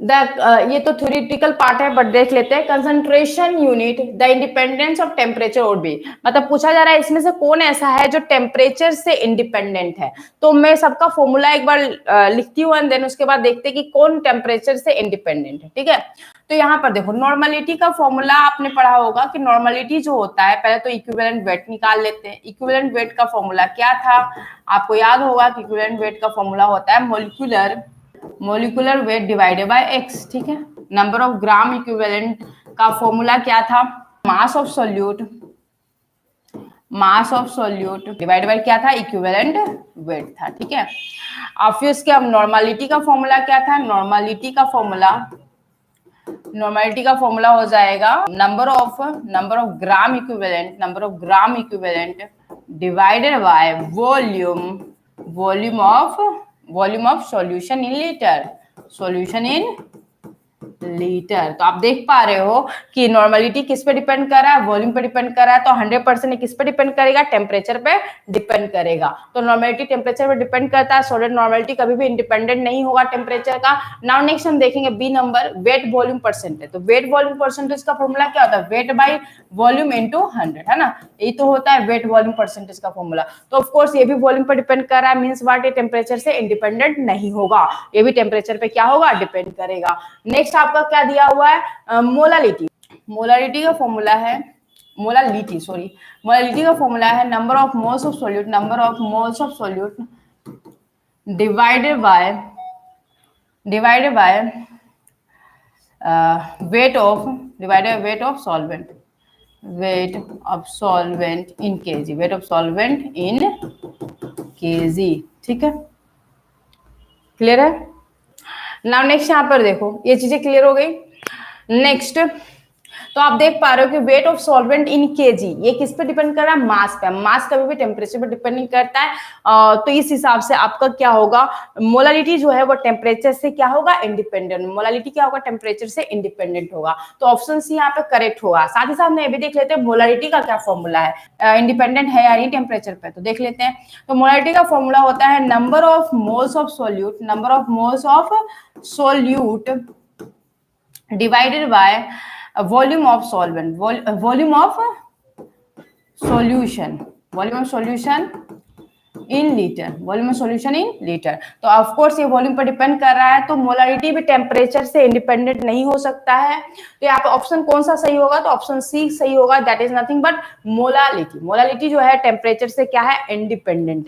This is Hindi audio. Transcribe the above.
ये तो थ्योरेटिकल पार्ट है, बट देख लेते हैं। Concentration unit, the independence of temperature would be, मतलब पूछा जा रहा है इसमें से कौन ऐसा है जो टेम्परेचर से इंडिपेंडेंट है। तो मैं सबका फॉर्मूला एक बार लिखती हूँ एंड देन उसके बाद देखते हैं कि कौन टेम्परेचर से इंडिपेंडेंट है। ठीक है, तो यहाँ पर देखो नॉर्मलिटी का फॉर्मूला आपने पढ़ा होगा कि नॉर्मलिटी जो होता है, पहले तो इक्विवेलेंट वेट निकाल लेते हैं। इक्विवेलेंट वेट का फॉर्मूला क्या था, आपको याद होगा कि इक्विवेलेंट वेट का फॉर्मूला होता है molecular weight divided by x. ठीक है, नंबर ऑफ ग्राम इक्विवेलेंट का फॉर्मूला क्या था, mass of solute divided by क्या था, इक्विवेलेंट वेट था। ठीक है, अब फिर उसके अब नॉर्मलिटी का फॉर्मूला क्या था, नॉर्मलिटी का फॉर्मूला हो जाएगा number of gram equivalent divided by volume of solution in litre. तो आप देख पा रहे हो कि नॉर्मलिटी किस पे डिपेंड कर रहा है, वॉल्यूम पे डिपेंड कर रहा है। तो 100% किस पे डिपेंड करेगा, टेम्परेचर पे डिपेंड करेगा। तो नॉर्मलिटी टेम्परेचर पे डिपेंड करता है। सॉलिड नॉर्मलिटी कभी भी इंडिपेंडेंट नहीं होगा टेम्परेचर का। नाउ नेक्स्ट हम देखेंगे B number, weight volume percentage. तो वेट वॉल्यूम परसेंटेज का फॉर्मूला क्या होता है, वेट बाई वॉल्यूम इनटू 100, है ना, यही तो होता है वेट वॉल्यूम परसेंटेज का फॉर्मूला। तो ऑफ कोर्स ये भी वॉल्यूम पर डिपेंड कर रहा है, मींस व्हाट, ये टेम्परेचर से इंडिपेंडेंट नहीं होगा, ये भी टेम्परेचर पे क्या होगा, डिपेंड करेगा। नेक्स्ट आपका क्या दिया हुआ है, मोलालिटी का फॉर्मूला है, मोलालिटी का फॉर्मूला है number of moles of solute divided by weight of solvent in KG. ठीक है, क्लियर है। नाउ नेक्स्ट यहाँ पर देखो, ये चीजें क्लियर हो गई। नेक्स्ट तो आप देख पा रहे हो कि weight of solvent in KG, ये किस पे डिपेंड कर रहा है, मास पे। मास कभी भी टेम्परेचर पे डिपेंड नहीं करता है। तो इस हिसाब से आपका क्या होगा, मोलालिटी जो है वो टेम्परेचर से क्या होगा, इंडिपेंडेंट। मोलालिटी क्या होगा, टेम्परेचर से इंडिपेंडेंट होगा। तो ऑप्शन सी यहाँ पे करेक्ट होगा। साथ ही साथ में ये भी देख लेते हैं मोलालिटी का क्या फॉर्मूला है, इंडिपेंडेंट है या नहीं टेम्परेचर पे, तो देख लेते हैं। तो मोलालिटी का फॉर्मूला होता है number of moles of solute divided by volume of solution in litre. तो ऑफ कोर्स ये वॉल्यूम पर डिपेंड कर रहा है। तो मोलारिटी भी टेम्परेचर से इंडिपेंडेंट नहीं हो सकता है। तो यहाँ पे ऑप्शन कौन सा सही होगा, तो ऑप्शन सी सही होगा, that is nothing but molality जो है टेम्परेचर से क्या है, इंडिपेंडेंट है।